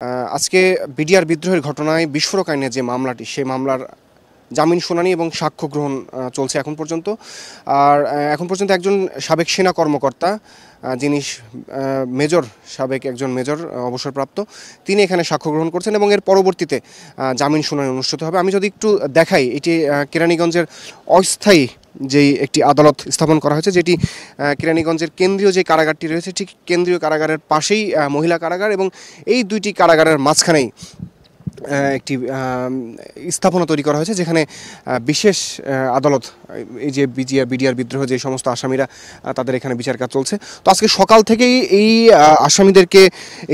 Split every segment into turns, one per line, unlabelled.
আজকে বিডিআর বিদ্রোহের ঘটনায় বিস্ফোরক আইনে যে মামলাটি, সেই মামলার জামিন শুনানি এবং সাক্ষ্য গ্রহণ চলছে এখন পর্যন্ত। আর এখন পর্যন্ত একজন সাবেক সেনা কর্মকর্তা, যিনি মেজর, সাবেক একজন মেজর অবসরপ্রাপ্ত, তিনি এখানে সাক্ষ্য গ্রহণ করছেন এবং এর পরবর্তীতে জামিন শুনানি অনুষ্ঠিত হবে। আমি যদি একটু দেখাই, এটি কেরানীগঞ্জের অস্থায়ী যেই একটি আদালত স্থাপন করা হয়েছে, যেটি কেরানীগঞ্জের কেন্দ্রীয় যে কারাগারটি রয়েছে, ঠিক কেন্দ্রীয় কারাগারের পাশেই মহিলা কারাগার, এবং এই দুইটি কারাগারের মাঝখানেই একটি স্থাপনা তৈরি করা হয়েছে, যেখানে বিশেষ আদালত, এই যে বিডিআর বিদ্রোহ যে সমস্ত আসামিরা, তাদের এখানে বিচার কাজ চলছে। তো আজকে সকাল থেকেই এই আসামিদেরকে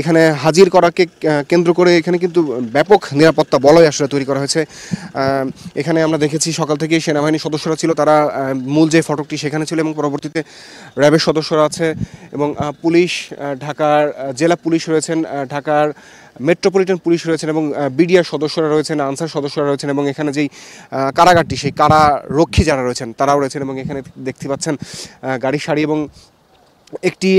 এখানে হাজির করাকে কেন্দ্র করে এখানে কিন্তু ব্যাপক নিরাপত্তা বলয় আসলে তৈরি করা হয়েছে। এখানে আমরা দেখেছি সকাল থেকেই সেনাবাহিনীর সদস্যরা ছিল, তারা মূল যে ফটকটি সেখানে ছিল, এবং পরবর্তীতে র্যাবের সদস্যরা আছে, এবং পুলিশ, ঢাকার জেলা পুলিশ রয়েছেন, ঢাকার মেট্রোপলিটন পুলিশ রয়েছেন, এবং বিডিআর সদস্যরা রয়েছেন, আনসার সদস্যরা রয়েছেন, এবং এখানে যেই কারাগারটি, সেই কারারক্ষী যারা রয়েছেন তারাও রয়েছেন। এবং এখানে দেখতে পাচ্ছেন গাড়ির সারি এবং একটি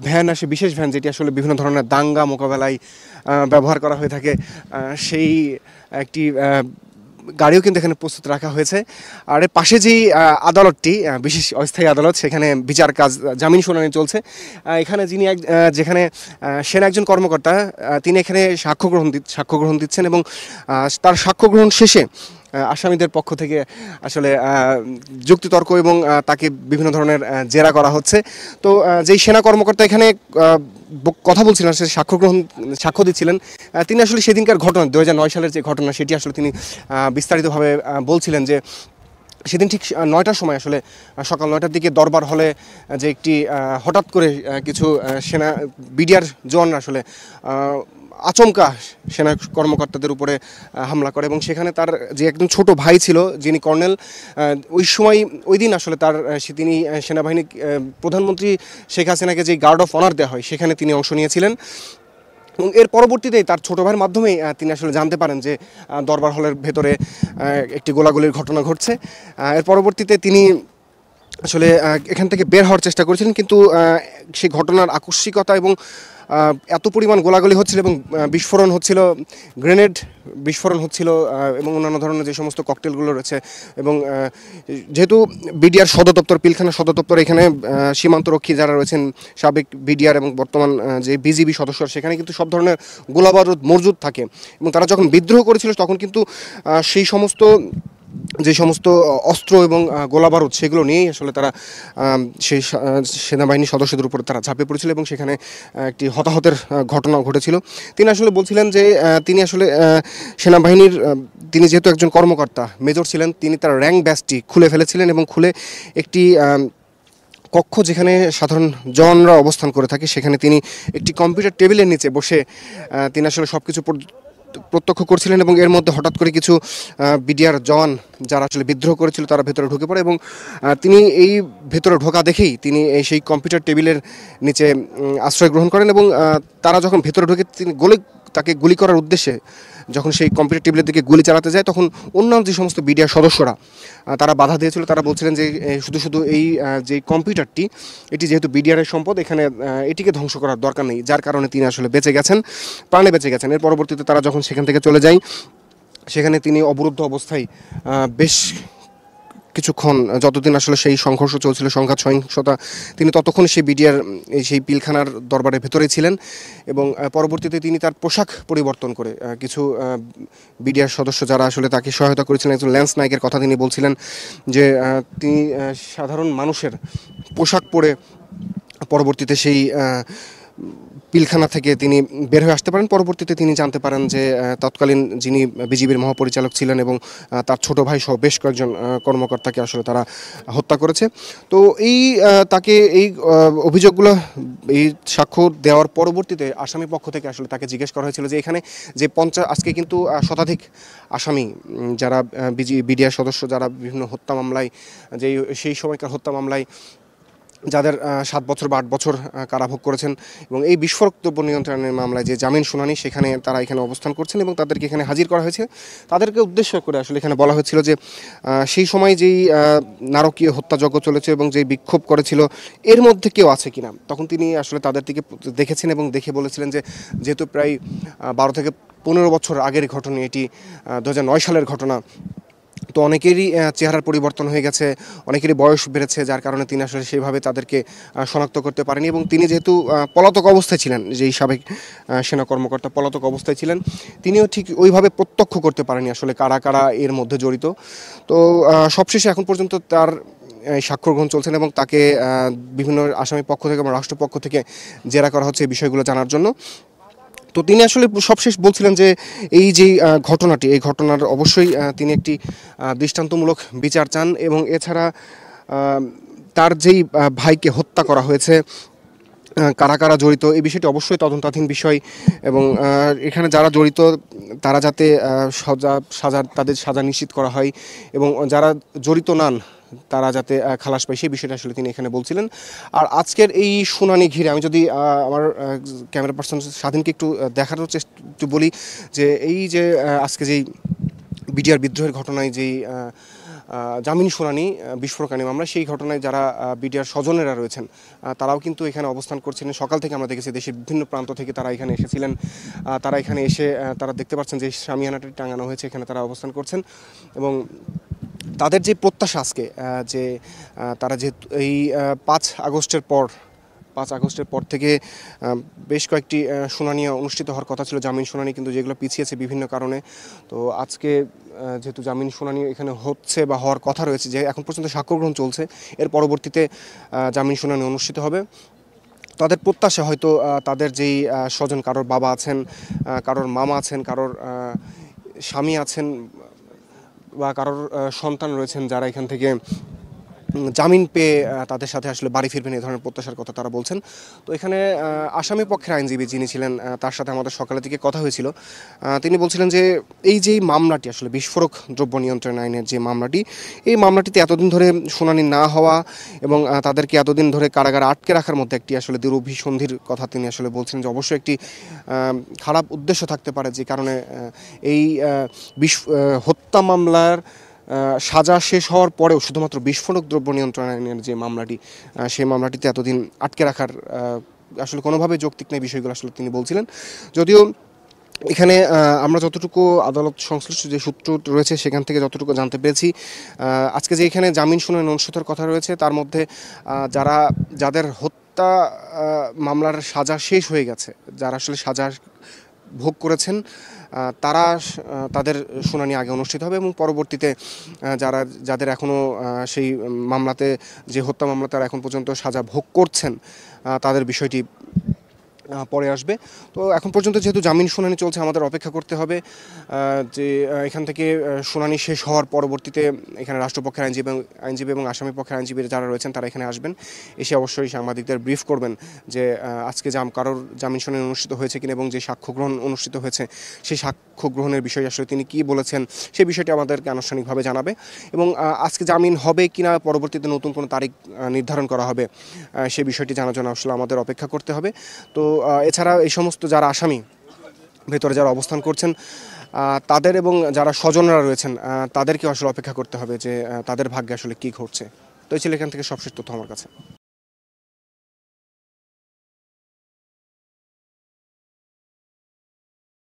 ভ্যান আসে, বিশেষ ভ্যান, যেটি আসলে বিভিন্ন ধরনের দাঙ্গা মোকাবেলায় ব্যবহার করা হয়ে থাকে, সেই একটি গাড়িও কিন্তু এখানে প্রস্তুত রাখা হয়েছে। আর এর পাশে যেই আদালতটি, বিশেষ অস্থায়ী আদালত, সেখানে বিচার কাজ, জামিন শুনানি চলছে। এখানে যেখানে সেনা একজন কর্মকর্তা, তিনি এখানে সাক্ষ্য গ্রহণ দিচ্ছেন, এবং তার সাক্ষ্য গ্রহণ শেষে আসামিদের পক্ষ থেকে আসলে যুক্তিতর্ক এবং তাকে বিভিন্ন ধরনের জেরা করা হচ্ছে। তো যেই সেনা কর্মকর্তা এখানে কথা বলছিলেন, সে সাক্ষ্য দিচ্ছিলেন, তিনি আসলে সেদিনকার ঘটনা, 2009 সালের যে ঘটনা, সেটি আসলে তিনি বিস্তারিতভাবে বলছিলেন যে সেদিন ঠিক 9টার সময়, আসলে সকাল 9টার দিকে দরবার হলে যে একটি হঠাৎ করে কিছু সেনা বিডিআর জওয়ানরা আসলে আচমকা সেনা কর্মকর্তাদের উপরে হামলা করে, এবং সেখানে তার যে একজন ছোট ভাই ছিল, যিনি কর্নেল, ওই দিন আসলে তিনি সেনাবাহিনী, প্রধানমন্ত্রী শেখ হাসিনাকে যে গার্ড অফ অনার দেওয়া হয়, সেখানে তিনি অংশ নিয়েছিলেন। এবং এর পরবর্তীতেই তার ছোটো ভাইয়ের মাধ্যমেই তিনি আসলে জানতে পারেন যে দরবার হলের ভেতরে একটি গোলাগুলির ঘটনা ঘটছে। এর পরবর্তীতে তিনি আসলে এখান থেকে বের হওয়ার চেষ্টা করেছিলেন, কিন্তু সেই ঘটনার আকস্মিকতা এবং এত পরিমাণ গোলাগুলি হচ্ছিল, এবং বিস্ফোরণ হচ্ছিল, গ্রেনেড বিস্ফোরণ হচ্ছিল, এবং অন্যান্য ধরনের যে সমস্ত ককটেলগুলো রয়েছে, এবং যেহেতু বিডিআর সদর দপ্তর, পিলখানা সদর দপ্তর, এখানে সীমান্তরক্ষী যারা রয়েছেন, সাবেক বিডিআর এবং বর্তমান যে বিজিবি সদস্য, সেখানে কিন্তু সব ধরনের গোলাবারুদ মজুদ থাকে, এবং তারা যখন বিদ্রোহ করেছিল তখন কিন্তু সেই সমস্ত যে সমস্ত অস্ত্র এবং গোলাবারুদ, সেগুলো নিয়েই আসলে তারা সেই সেনাবাহিনীর সদস্যদের উপর তারা ঝাঁপিয়ে পড়েছিল, এবং সেখানে একটি হতাহতের ঘটনা ঘটেছিল। তিনি আসলে বলছিলেন যে তিনি আসলে সেনাবাহিনীর, তিনি যেহেতু একজন কর্মকর্তা, মেজর ছিলেন, তিনি তার র্যাঙ্ক ব্যাজটি খুলে ফেলেছিলেন, এবং খুলে একটি কক্ষ, যেখানে সাধারণ জওয়ানরা অবস্থান করে থাকে, সেখানে তিনি একটি কম্পিউটার টেবিলের নিচে বসে তিনি আসলে সব কিছু প্রত্যক্ষ করছিলেন, এবং এর মধ্যে হঠাৎ করে কিছু বিডিআর জওয়ান, যারা আসলে বিদ্রোহ করেছিল, তারা ভেতরে ঢুকে পড়ে, এবং তিনি এই ভেতরে ঢোকা দেখেই তিনি সেই কম্পিউটার টেবিলের নিচে আশ্রয় গ্রহণ করেন, এবং তারা যখন ভেতরে ঢুকে তিনি তাকে গুলি করার উদ্দেশ্যে যখন সেই কম্পিউটার টেবিলের দিকে গুলি চালাতে যায়, তখন অন্যান্য যে সমস্ত বিডিআর সদস্যরা তারা বাধা দিয়েছিল। তারা বলছিলেন যে শুধু এই যে কম্পিউটারটি, এটি যেহেতু বিডিআরের সম্পদ, এখানে এটিকে ধ্বংস করার দরকার নেই, যার কারণে তিনি আসলে প্রাণে বেঁচে গেছেন। এর পরবর্তীতে তারা যখন সেখান থেকে চলে যায়, সেখানে তিনি অবরুদ্ধ অবস্থায় বেশ কিছুক্ষণ, যতদিন আসলে সেই সংঘর্ষ চলছিল, সংঘাত সহিংসতা, তিনি ততক্ষণ সেই বিডিআর সেই পিলখানার দরবারের ভেতরে ছিলেন, এবং পরবর্তীতে তিনি তার পোশাক পরিবর্তন করে, কিছু বিডিআর সদস্য যারা আসলে তাকে সহায়তা করেছিলেন, একজন ল্যান্স নাইকের কথা তিনি বলছিলেন, যে তিনি সাধারণ মানুষের পোশাক পরে পরবর্তীতে সেই পিলখানা থেকে তিনি বের হয়ে আসতে পারেন। পরবর্তীতে তিনি জানতে পারেন যে তৎকালীন যিনি বিজিবির মহাপরিচালক ছিলেন এবং তার ছোট ভাই সহ বেশ কয়েকজন কর্মকর্তাকে আসলে তারা হত্যা করেছে। তো তাকে এই অভিযোগগুলো, এই সাক্ষ্য দেওয়ার পরবর্তীতে আসামি পক্ষ থেকে আসলে তাকে জিজ্ঞেস করা হয়েছিল যে এখানে যে আজকে কিন্তু শতাধিক আসামি, যারা বিডিআর সদস্য, যারা বিভিন্ন হত্যা মামলায়, সেই সময়কার হত্যা মামলায় যাদের 7 বছর বা 8 বছর কারাভোগ করেছেন এবং এই বিস্ফোরক দ্রব্য নিয়ন্ত্রণের মামলায় যে জামিন শুনানি সেখানে তারা এখানে অবস্থান করছেন এবং তাদেরকে এখানে হাজির করা হয়েছে। তাদেরকে উদ্দেশ্য করে আসলে এখানে বলা হয়েছিল যে সেই সময় যেই নারকীয় হত্যাযজ্ঞ চলেছে এবং যেই বিক্ষোভ করেছিল এর মধ্যে কেউ আছে কিনা। তখন তিনি আসলে তাদের দিকে দেখেছেন এবং দেখে বলেছিলেন যে যেহেতু প্রায় 12 থেকে 15 বছর আগের ঘটনা, এটি 2009 সালের ঘটনা, তো অনেকেরই চেহারার পরিবর্তন হয়ে গেছে, অনেকেরই বয়স বেড়েছে, যার কারণে তিনি আসলে সেইভাবে তাদেরকে শনাক্ত করতে পারেনি এবং তিনি যেহেতু পলাতক অবস্থায় ছিলেন, যেই সাবেক সেনা কর্মকর্তা পলাতক অবস্থায় ছিলেন, তিনিও ঠিক ওইভাবে প্রত্যক্ষ করতে পারেনি আসলে কারা কারা এর মধ্যে জড়িত। তো সবশেষে এখন পর্যন্ত তার এই সাক্ষ্য গ্রহণ চলছেন এবং তাকে বিভিন্ন আসামি পক্ষ থেকে এবং রাষ্ট্রপক্ষ থেকে জেরা করা হচ্ছে এই বিষয়গুলো জানার জন্য। তো তিনি আসলে সবশেষ বলছিলেন যে এই যে ঘটনাটি, এই ঘটনার অবশ্যই তিনি একটি দৃষ্টান্তমূলক বিচার চান এবং এছাড়া তার যেই ভাইকে হত্যা করা হয়েছে কারা কারা জড়িত এই বিষয়টি অবশ্যই তদন্তাধীন বিষয় এবং এখানে যারা জড়িত তারা যাতে তাদের সাজা নিশ্চিত করা হয় এবং যারা জড়িত নন তারা যাতে খালাস পায় সেই বিষয়টা আসলে তিনি এখানে বলছিলেন। আর আজকের এই শুনানি ঘিরে আমি যদি আমার ক্যামেরা পার্সন স্বাধীনকে একটু দেখানোর চেষ্টা একটু বলি যে এই যে আজকে যেই বিডিআর বিদ্রোহের ঘটনায় যেই জামিন শুনানি বিস্ফোরক আইনে মামলা, সেই ঘটনায় যারা বিডিআর স্বজনেরা রয়েছেন তারাও কিন্তু এখানে অবস্থান করছিলেন। সকাল থেকে আমরা দেখেছি দেশের বিভিন্ন প্রান্ত থেকে তারা এখানে এসেছিলেন। তারা এখানে এসে তারা দেখতে পাচ্ছেন যে শামিয়ানাটি টাঙানো হয়েছে, এখানে তারা অবস্থান করছেন এবং তাদের যে প্রত্যাশা আজকে যে তারা যে এই 5 আগস্টের পর থেকে বেশ কয়েকটি শুনানি অনুষ্ঠিত হওয়ার কথা ছিল, জামিন শুনানি, কিন্তু যেগুলো পিছিয়েছে বিভিন্ন কারণে। তো আজকে যেহেতু জামিন শুনানি এখানে হচ্ছে বা হওয়ার কথা রয়েছে, যে এখন পর্যন্ত সাক্ষ্য গ্রহণ চলছে, এর পরবর্তীতে জামিন শুনানি অনুষ্ঠিত হবে। তাদের প্রত্যাশা হয়তো তাদের যেই স্বজন, কারোর বাবা আছেন, কারোর মামা আছেন, কারোর স্বামী আছেন বা কারোর সন্তান রয়েছেন যারা এখান থেকে জামিন পেয়ে তাদের সাথে আসলে বাড়ি ফিরবেন, এই ধরনের প্রত্যাশার কথা তারা বলছেন। তো এখানে আসামি পক্ষের আইনজীবী যিনি ছিলেন তার সাথে আমাদের সকালের দিকে কথা হয়েছিল। তিনি বলছিলেন যে এই যে মামলাটি আসলে বিস্ফোরক দ্রব্য নিয়ন্ত্রণ আইনের যে মামলাটি, এই মামলাটিতে এতদিন ধরে শুনানি না হওয়া এবং তাদেরকে এতদিন ধরে কারাগারে আটকে রাখার মধ্যে একটি আসলে দুরভিসন্ধির কথা তিনি আসলে বলছেন যে অবশ্যই একটি খারাপ উদ্দেশ্য থাকতে পারে, যে কারণে এই হত্যা মামলার সাজা শেষ হওয়ার পরেও শুধুমাত্র বিস্ফোরক দ্রব্য নিয়ন্ত্রণ আইনের যে মামলাটি, সেই মামলাটিতে এতদিন আটকে রাখার আসলে কোনোভাবে যৌক্তিক নেই, বিষয়গুলো আসলে তিনি বলছিলেন। যদিও এখানে আমরা যতটুকু আদালত সংশ্লিষ্ট যে সূত্র রয়েছে সেখান থেকে যতটুকু জানতে পেরেছি, আজকে যে এখানে জামিন শুনানি অনুষ্ঠিতের কথা রয়েছে তার মধ্যে যাদের হত্যা মামলার সাজা শেষ হয়ে গেছে, যারা আসলে সাজা ভোগ করেছেন, তাদের শুনানি আগে অনুষ্ঠিত হবে এবং পরবর্তীতে যাদের এখনও সেই মামলাতে, যে হত্যা মামলা তারা এখন পর্যন্ত সাজা ভোগ করছেন, তাদের বিষয়টি পরে আসবে। তো এখন পর্যন্ত যেহেতু জামিন শুনানি চলছে, আমাদের অপেক্ষা করতে হবে যে এখান থেকে শুনানি শেষ হওয়ার পরবর্তীতে এখানে রাষ্ট্রপক্ষের আইনজীবী এবং আসামি পক্ষের আইনজীবী যারা রয়েছেন তারা এখানে আসবেন, এসে অবশ্যই সাংবাদিকদের ব্রিফ করবেন যে আজকে কারোর জামিন শুনানি অনুষ্ঠিত হয়েছে কিনা এবং যে সাক্ষ্য গ্রহণ অনুষ্ঠিত হয়েছে সেই সাক্ষ্য গ্রহণের বিষয়ে আসলে তিনি কী বলেছেন সেই বিষয়টি আমাদেরকে আনুষ্ঠানিকভাবে জানাবে এবং আজকে জামিন হবে কিনা, পরবর্তীতে নতুন কোনো তারিখ নির্ধারণ করা হবে, সেই বিষয়টি জানার জন্য আসলে আমাদের অপেক্ষা করতে হবে। তো এছাড়া এই সমস্ত যারা আসামি ভেতরে যারা অবস্থান করছেন তাদের এবং যারা স্বজনরা রয়েছেন তাদেরকে আসলে অপেক্ষা করতে হবে যে তাদের ভাগ্যে আসলে কী ঘটছে। তো এই ছিল এখান থেকে সবশেষ তথ্য আমার কাছে।